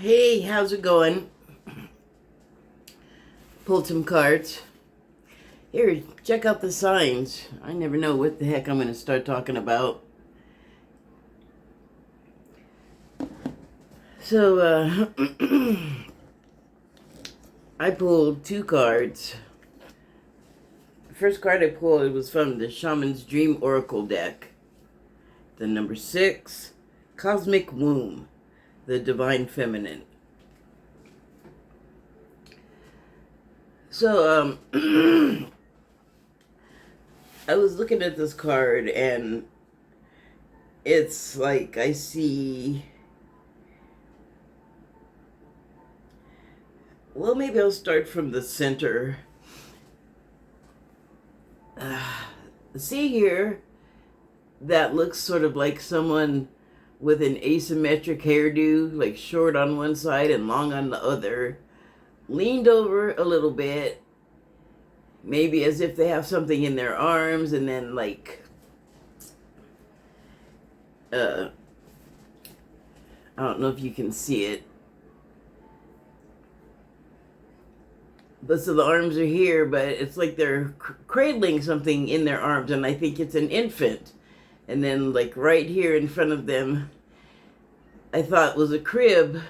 Hey, how's it going? Pulled some cards. Here, check out the signs. I never know what the heck I'm going to start talking about. So, I pulled two cards. The first card I pulled was from the Shaman's Dream Oracle deck. The number 6, Cosmic Womb, the Divine Feminine. So, I was looking at this card and it's like I see... Well, maybe I'll start from the center. See here, that looks sort of like someone with an asymmetric hairdo, like short on one side and long on the other, leaned over a little bit, maybe as if they have something in their arms, and then like, I don't know if you can see it. But so the arms are here, but it's like they're cradling something in their arms, and I think it's an infant. And then like right here in front of them, I thought was a crib.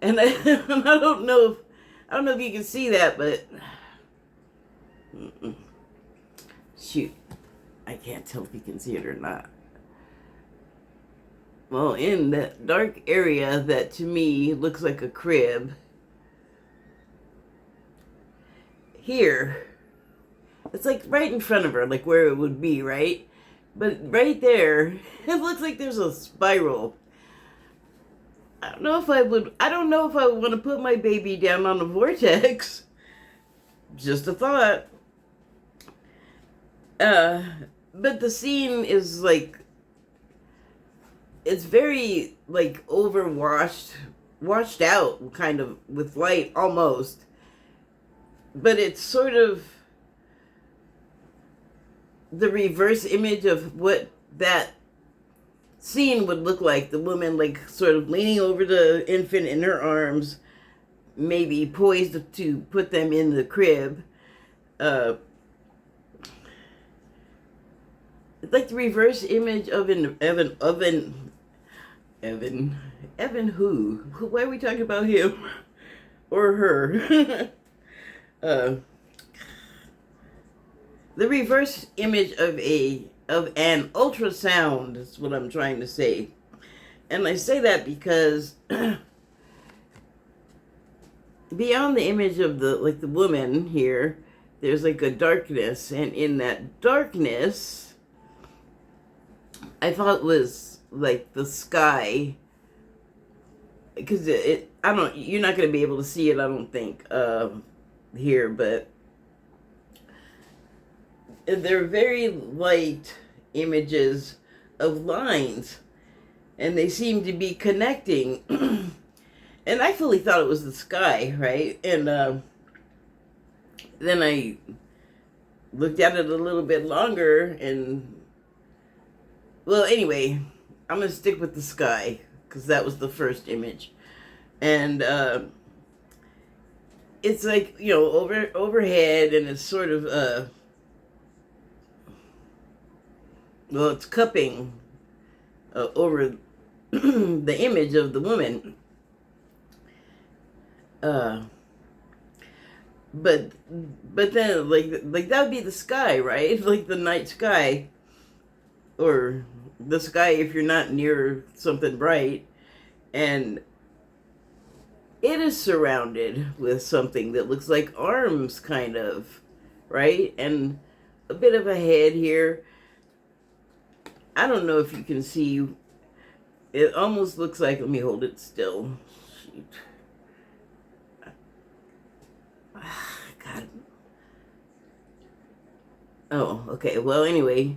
And I don't know if you can see that, but shoot, I can't tell if you can see it or not. Well, in that dark area that to me looks like a crib, here, it's like right in front of her, like where it would be, right? But right there, it looks like there's a spiral. I don't know if I would want to put my baby down on a vortex. Just a thought. But the scene is like, it's very like washed out, kind of with light almost. But it's sort of the reverse image of what that scene would look like. The woman like sort of leaning over the infant in her arms, maybe poised to put them in the crib. It's like the reverse image of Evan who? Why are we talking about him? Or her? The reverse image of an ultrasound is what I'm trying to say. And I say that because beyond the image of the woman here, there's like a darkness, and in that darkness I thought was like the sky, because you're not going to be able to see it, I don't think, here, but they're very light images of lines, and they seem to be connecting. And I fully thought it was the sky, right? And then I looked at it a little bit longer, and well, anyway, I'm gonna stick with the sky because that was the first image. And it's like, overhead, and it's sort of well, it's cupping over the image of the woman. But then like that would be the sky, right? Like the night sky, or the sky if you're not near something bright, and it is surrounded with something that looks like arms, kind of, right? And a bit of a head here. I don't know if you can see. It almost looks like, let me hold it still. Shoot. God. Oh, okay. Well, anyway.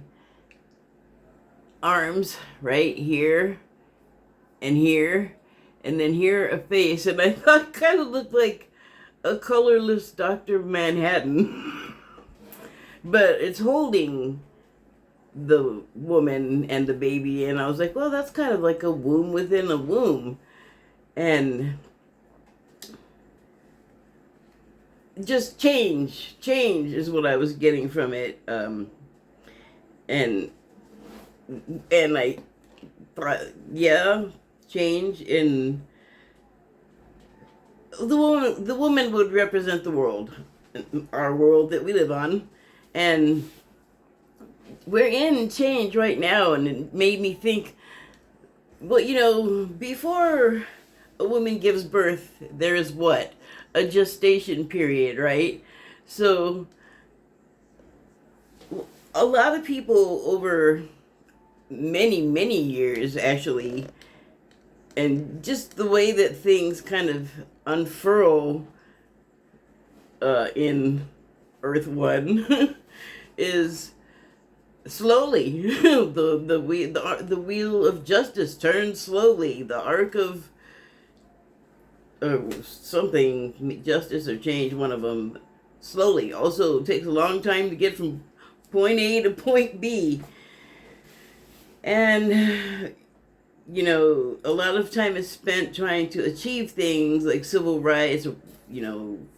Arms right here and here, and then here a face, and I thought it kind of looked like a colorless Dr. Manhattan. But it's holding the woman and the baby, and I was like, well, that's kind of like a womb within a womb. And just change is what I was getting from it. And I thought, yeah, change in the woman would represent the world, our world that we live on, and we're in change right now. And it made me think, well, before a woman gives birth, there is what? A gestation period, right? So a lot of people over many, many years, actually, and just the way that things kind of unfurl in Earth One is slowly. The wheel of justice turns slowly. The arc of something, justice or change, one of them, slowly. Also, it takes a long time to get from point A to point B. And, a lot of time is spent trying to achieve things like civil rights,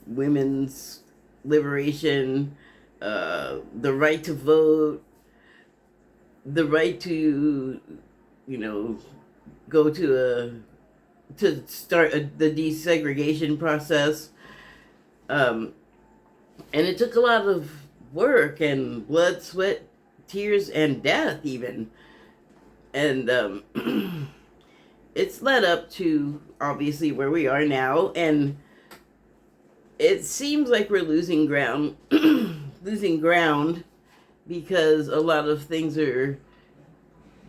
women's liberation, the right to vote, the right to, go to start the desegregation process. And it took a lot of work and blood, sweat, tears, and death even. And it's led up to, obviously, where we are now. And it seems like we're losing ground, because a lot of things are,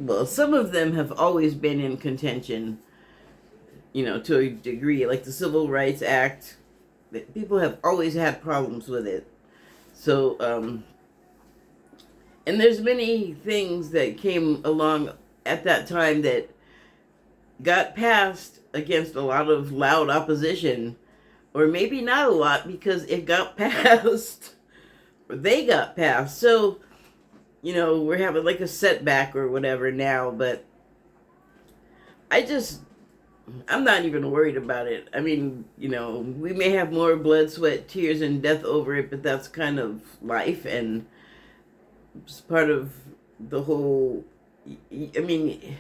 well, some of them have always been in contention, to a degree, like the Civil Rights Act. People have always had problems with it. So, and there's many things that came along at that time that got passed against a lot of loud opposition, or maybe not a lot, because it got passed, or they got passed. So, we're having like a setback or whatever now, but I'm not even worried about it. I mean, we may have more blood, sweat, tears, and death over it, but that's kind of life, and it's part of the whole. I mean,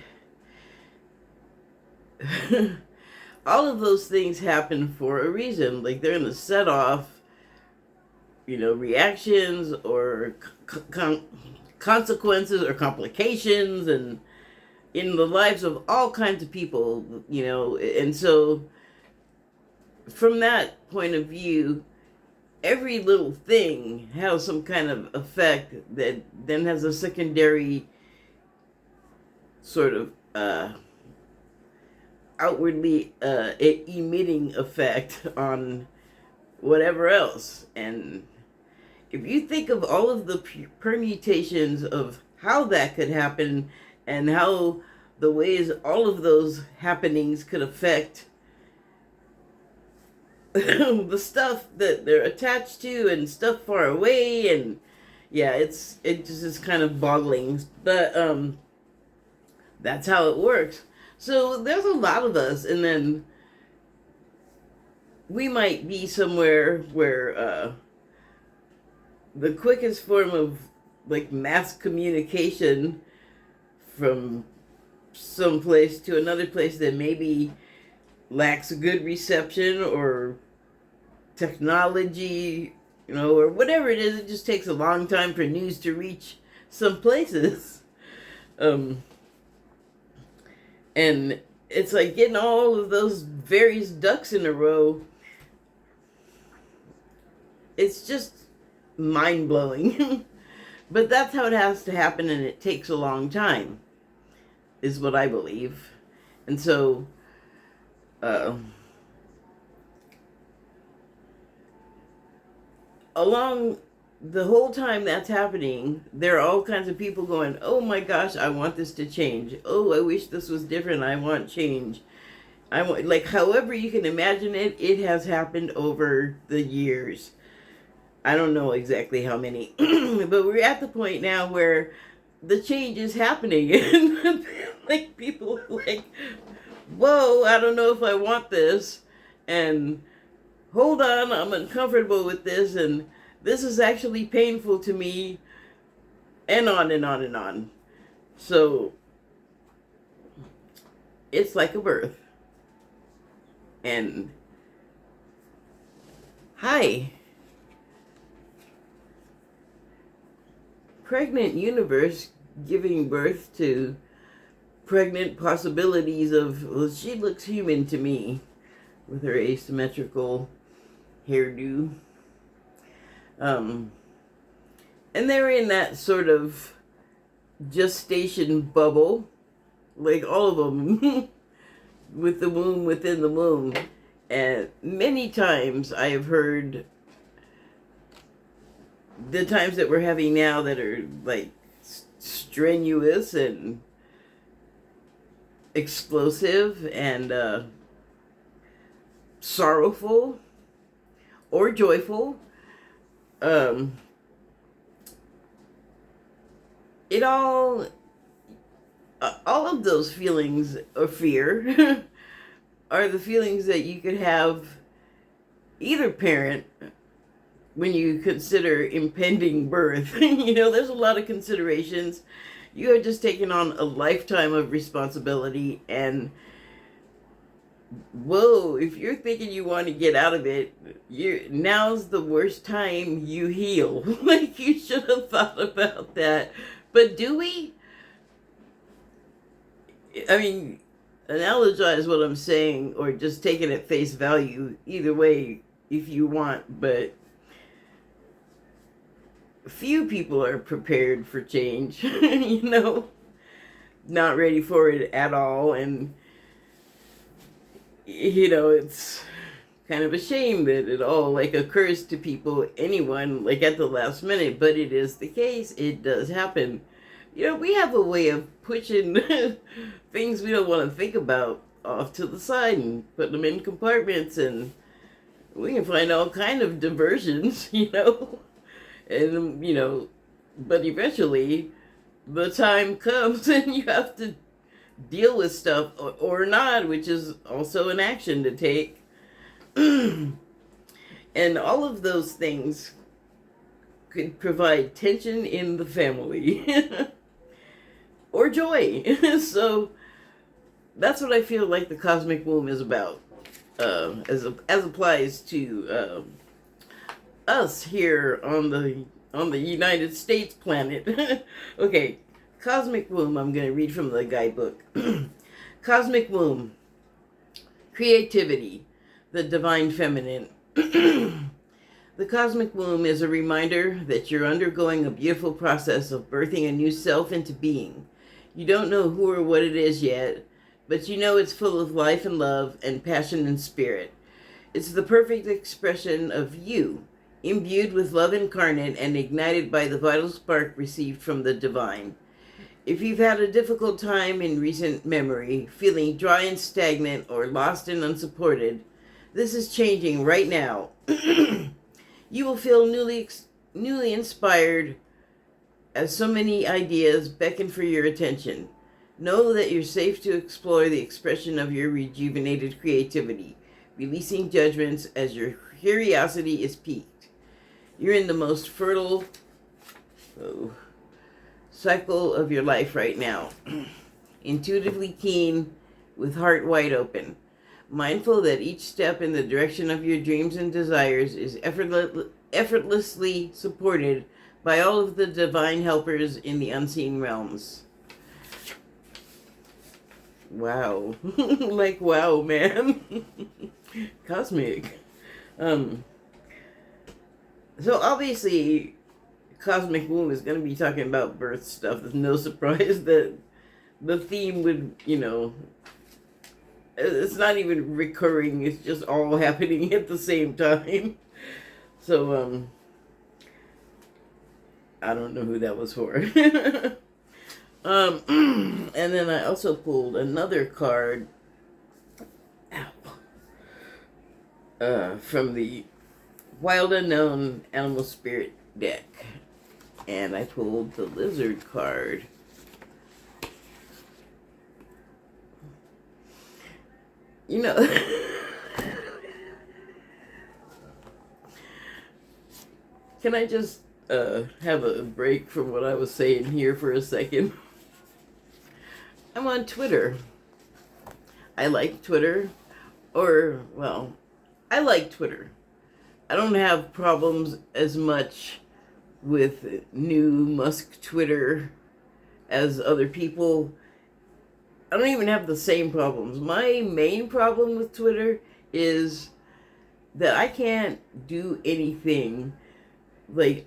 all of those things happen for a reason. Like, they're in the set off, reactions or consequences or complications, and in the lives of all kinds of people, and so from that point of view, every little thing has some kind of effect that then has a secondary sort of outwardly emitting effect on whatever else. And if you think of all of the permutations of how that could happen, and how the ways all of those happenings could affect the stuff that they're attached to and stuff far away, and yeah, it just is kind of boggling. But that's how it works. So there's a lot of us, and then we might be somewhere where the quickest form of like mass communication from some place to another place that maybe lacks a good reception or technology, or whatever it is. It just takes a long time for news to reach some places. And it's like getting all of those various ducks in a row. It's just mind-blowing. But that's how it has to happen, and it takes a long time, is what I believe. And so, along the whole time that's happening, there are all kinds of people going, oh my gosh, I want this to change. Oh, I wish this was different. I want change. I want, like, however you can imagine it, it has happened over the years. I don't know exactly how many, but we're at the point now where the change is happening. And like, people like whoa, I don't know if I want this, and hold on, I'm uncomfortable with this, and this is actually painful to me, and on and on and on. So it's like a birth. And hi, pregnant universe giving birth to pregnant possibilities of, well, she looks human to me with her asymmetrical hairdo. And they're in that sort of gestation bubble, like all of them, with the womb within the womb. And many times I have heard the times that we're having now that are like strenuous and explosive and sorrowful or joyful. It all of those feelings of fear are the feelings that you could have either parent when you consider impending birth. There's a lot of considerations. You are just taking on a lifetime of responsibility, and whoa, if you're thinking you want to get out of it, now's the worst time you heal. Like, you should have thought about that. But do we? I mean, analogize what I'm saying or just take it at face value. Either way, if you want. But few people are prepared for change, not ready for it at all. And, it's kind of a shame that it all like occurs to people, anyone, like at the last minute, but it is the case. It does happen. We have a way of pushing things we don't want to think about off to the side and putting them in compartments, and we can find all kind of diversions, and, but eventually the time comes and you have to deal with stuff or not, which is also an action to take. And all of those things could provide tension in the family or joy. So that's what I feel like the cosmic womb is about, as applies to us here on the United States planet. Okay, cosmic womb. I'm going to read from the guidebook. Cosmic womb, creativity, the divine feminine. The cosmic womb is a reminder that you're undergoing a beautiful process of birthing a new self into being. You don't know who or what it is yet, but you know it's full of life and love and passion and spirit. It's the perfect expression of you, imbued with love incarnate and ignited by the vital spark received from the divine. If you've had a difficult time in recent memory, feeling dry and stagnant or lost and unsupported, this is changing right now. You will feel newly inspired as so many ideas beckon for your attention. Know that you're safe to explore the expression of your rejuvenated creativity, releasing judgments as your curiosity is piqued. You're in the most fertile cycle of your life right now. Intuitively keen, with heart wide open. Mindful that each step in the direction of your dreams and desires is effortlessly supported by all of the divine helpers in the unseen realms. Wow. Like, wow, man. Cosmic. So obviously, Cosmic Womb is going to be talking about birth stuff. There's no surprise that the theme would, it's not even recurring. It's just all happening at the same time. So, I don't know who that was for. And then I also pulled another card from the Wild Unknown Animal Spirit deck. And I pulled the Lizard card. You know, can I just have a break from what I was saying here for a second? I'm on Twitter. I like Twitter. Or, well, I like Twitter. I don't have problems as much with new Musk Twitter as other people. I don't even have the same problems. My main problem with Twitter is that I can't do anything. Like,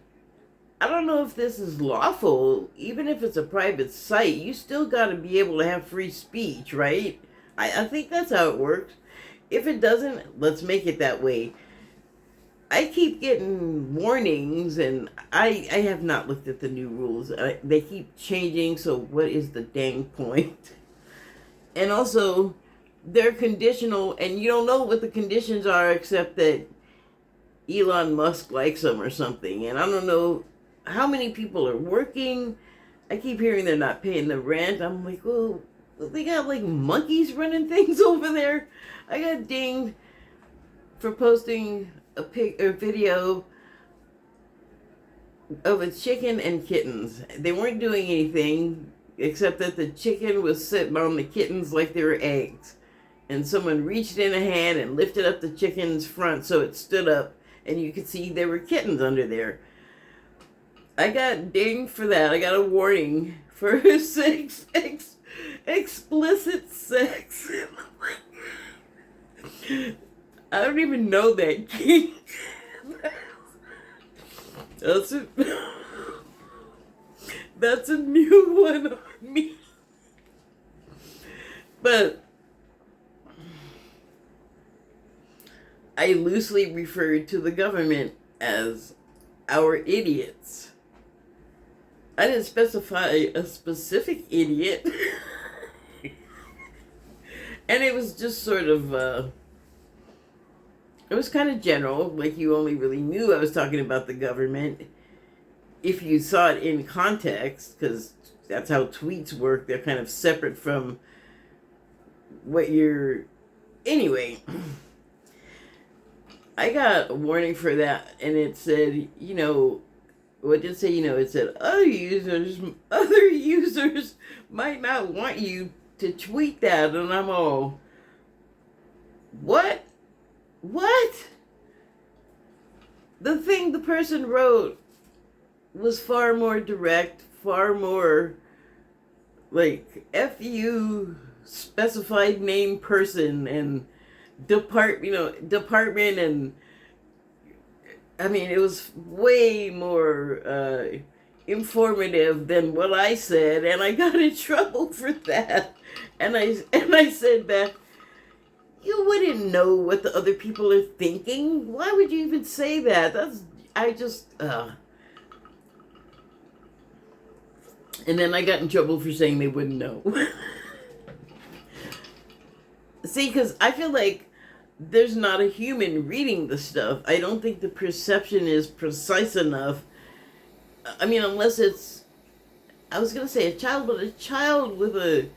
I don't know if this is lawful. Even if it's a private site, you still got to be able to have free speech, right? I think that's how it works. If it doesn't, let's make it that way. I keep getting warnings, and I have not looked at the new rules. They keep changing, so what is the dang point? And also, they're conditional, and you don't know what the conditions are except that Elon Musk likes them or something. And I don't know how many people are working. I keep hearing they're not paying the rent. I'm like, well, they got like monkeys running things over there. I got dinged for posting a video of a chicken and kittens. They weren't doing anything except that the chicken was sitting on the kittens like they were eggs. And someone reached in a hand and lifted up the chicken's front so it stood up, and you could see there were kittens under there. I got dinged for that. I got a warning for explicit sex. I don't even know that kink. That's a new one on me. But I loosely referred to the government as our idiots. I didn't specify a specific idiot. And it was just sort of, it was kind of general, like you only really knew I was talking about the government if you saw it in context, because that's how tweets work. They're kind of separate from what you're... Anyway, I got a warning for that, and it said, you know, what did it say? You know, it said other users might not want you to tweet that, and I'm all, what? The thing the person wrote was far more direct, far more like FU specified name person and department, and I mean, it was way more informative than what I said, and I got in trouble for that. And I said back, you wouldn't know what the other people are thinking. Why would you even say that? And then I got in trouble for saying they wouldn't know. See, because I feel like there's not a human reading the stuff. I don't think the perception is precise enough. I mean, unless it's, I was going to say a child, but a child with a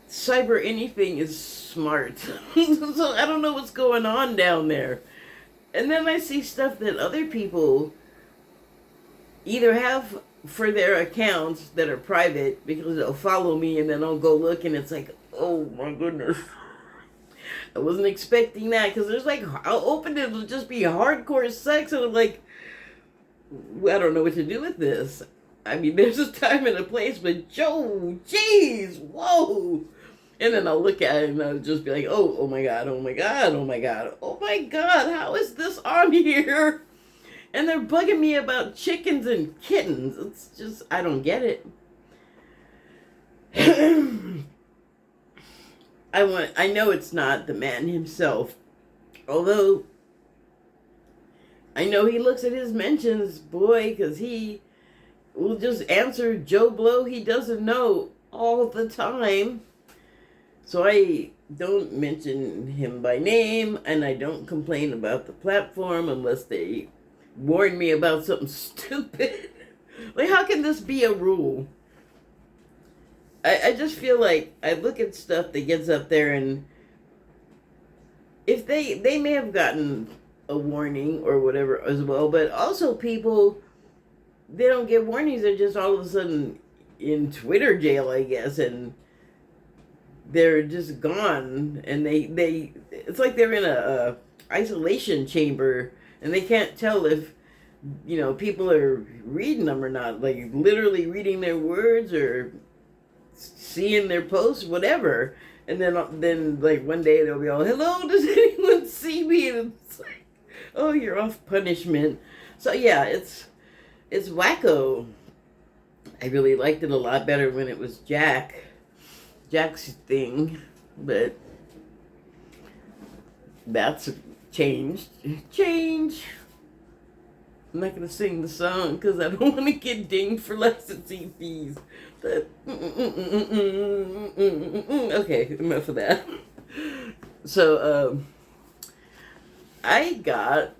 cyber anything is smart. So I don't know what's going on down there. And then I see stuff that other people either have for their accounts that are private because they'll follow me, and then I'll go look and it's like, oh my goodness. I wasn't expecting that, because there's like, I'll open it, it'll just be hardcore sex, and I'm like, I don't know what to do with this. I mean, there's a time and a place, but Joe, jeez, whoa. And then I'll look at it and I'll just be like, oh my God, oh my God, oh my God, oh my God, how is this on here? And they're bugging me about chickens and kittens. It's just, I don't get it. I know it's not the man himself, although I know he looks at his mentions, boy, because he will just answer Joe Blow he doesn't know all the time. So I don't mention him by name, and I don't complain about the platform unless they warn me about something stupid. Like, how can this be a rule? I just feel like I look at stuff that gets up there, and if they may have gotten a warning or whatever as well, but also people, they don't get warnings. They're just all of a sudden in Twitter jail, I guess, and they're just gone. And they it's like they're in a isolation chamber, and they can't tell if people are reading them or not, like literally reading their words or seeing their posts, whatever. And then like one day they'll be all, "Hello, does anyone see me?" And it's like, "Oh, you're off punishment." So yeah, it's wacko. I really liked it a lot better when it was Jack's thing, but that's changed. I'm not gonna sing the song because I don't want to get dinged for licensing fees. But okay, enough of that. So I got.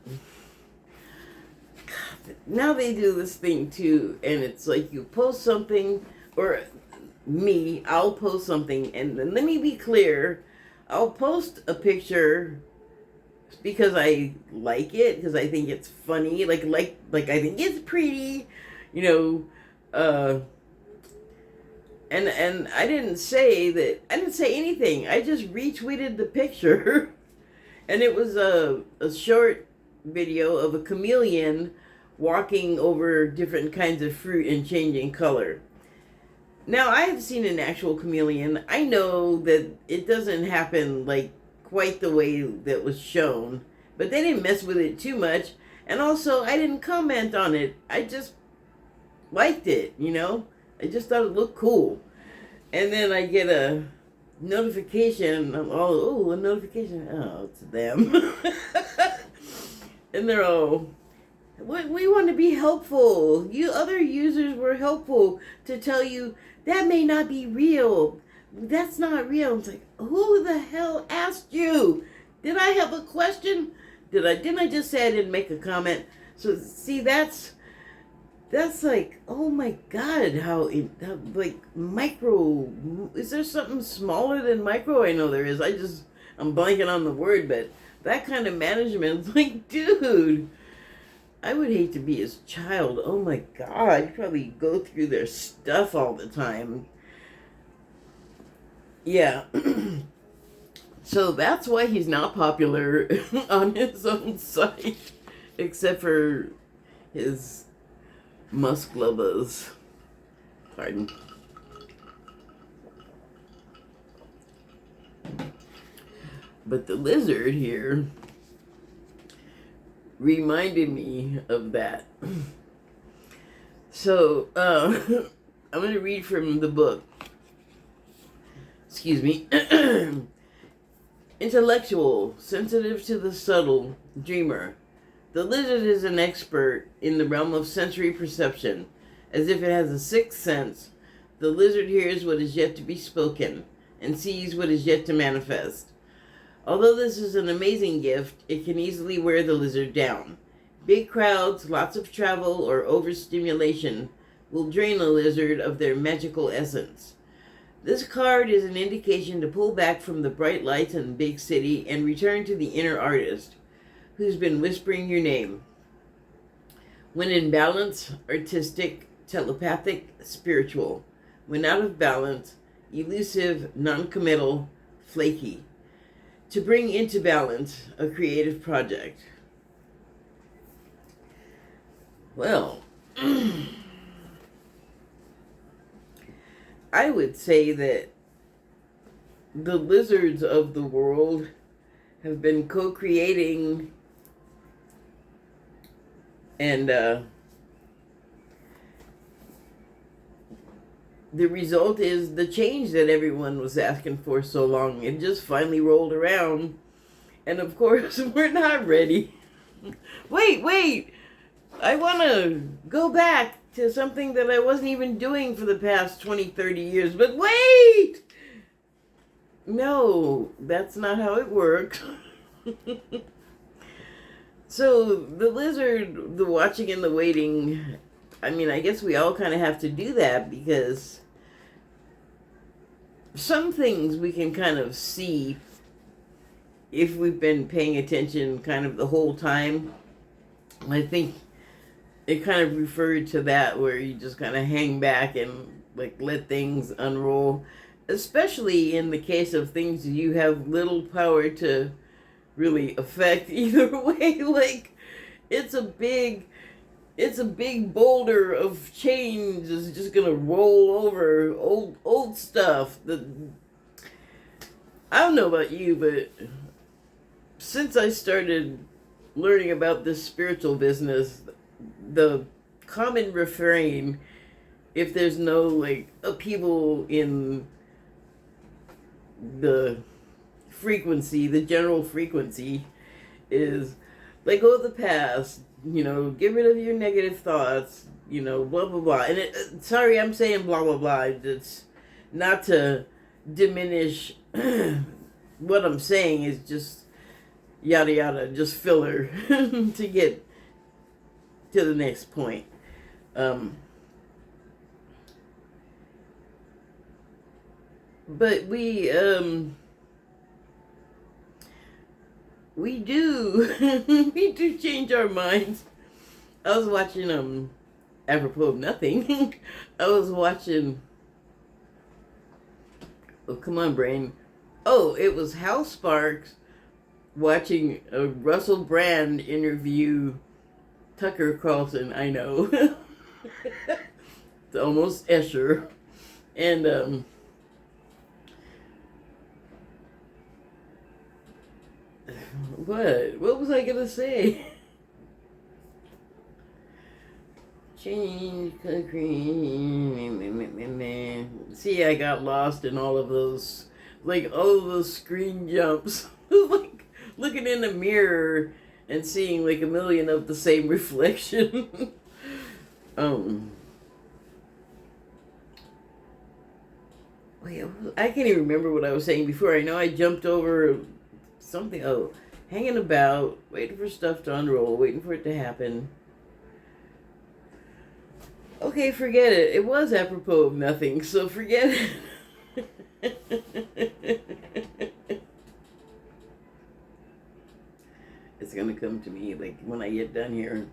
Now they do this thing too, and it's like you post something, or I'll post something, and then let me be clear, I'll post a picture because I like it, because I think it's funny, like I think it's pretty, and I didn't say anything. I just retweeted the picture, and it was a short video of a chameleon walking over different kinds of fruit and changing color. Now, I have seen an actual chameleon. I know that it doesn't happen like quite the way that was shown, but they didn't mess with it too much. And also, I didn't comment on it. I just liked it, I just thought it looked cool. And then I get a notification. A notification. Oh, it's them. And they're all, "We want to be helpful. You other users were helpful to tell you that may not be real. That's not real." It's like, who the hell asked you? Did I have a question? Didn't I just say I didn't make a comment? So see, that's like, oh my God, how like micro, is there something smaller than micro? I know there is. I'm blanking on the word, but that kind of management, like, dude, I would hate to be his child. Oh my God, you probably go through their stuff all the time. Yeah. So that's why he's not popular on his own site, except for his musk lovers. Pardon. But the lizard here reminded me of that. So, I'm going to read from the book. Excuse me. Intellectual, sensitive to the subtle, dreamer. The lizard is an expert in the realm of sensory perception. As if it has a sixth sense, the lizard hears what is yet to be spoken and sees what is yet to manifest. Although this is an amazing gift, it can easily wear the lizard down. Big crowds, lots of travel, or overstimulation will drain a lizard of their magical essence. This card is an indication to pull back from the bright lights in the big city and return to the inner artist, who's been whispering your name. When in balance, artistic, telepathic, spiritual. When out of balance, elusive, non-committal, flaky. To bring into balance a creative project. Well, I would say that the lizards of the world have been co-creating, and the result is the change that everyone was asking for so long. It just finally rolled around, and of course we're not ready. Wait, I want to go back to something that I wasn't even doing for the past 20, 30 years. But wait! No, that's not how it works. So the lizard, the watching and the waiting, I mean, I guess we all kind of have to do that, because some things we can kind of see if we've been paying attention kind of the whole time. I think it kind of referred to that, where you just kind of hang back and like let things unroll, especially in the case of things you have little power to really affect either way. Like it's a big boulder of change is just gonna roll over old stuff. I don't know about you, but since I started learning about this spiritual business, the common refrain, if there's no like upheaval in the frequency, the general frequency, is let go of the past, get rid of your negative thoughts, blah blah blah. And sorry, I'm saying blah blah blah. It's not to diminish what I'm saying. Is just yada yada, just filler to get to the next point. But we do we do change our minds. I was watching apropos of nothing. I was watching, oh come on brain, oh it was Hal Sparks watching a Russell Brand interview Tucker Carlson. I know. It's almost Escher. And what was I gonna say? Change country. See, I got lost in all of those screen jumps. Like looking in the mirror and seeing like a million of the same reflection. Wait, I can't even remember what I was saying before. I know I jumped over something. Oh, hanging about, waiting for stuff to unroll, waiting for it to happen. Okay, forget it. It was apropos of nothing, so forget it. It's gonna come to me like when I get done here.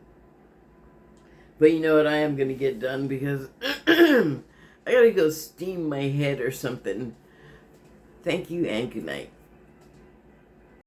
But you know what? I am gonna get done because I gotta go steam my head or something. Thank you and good night.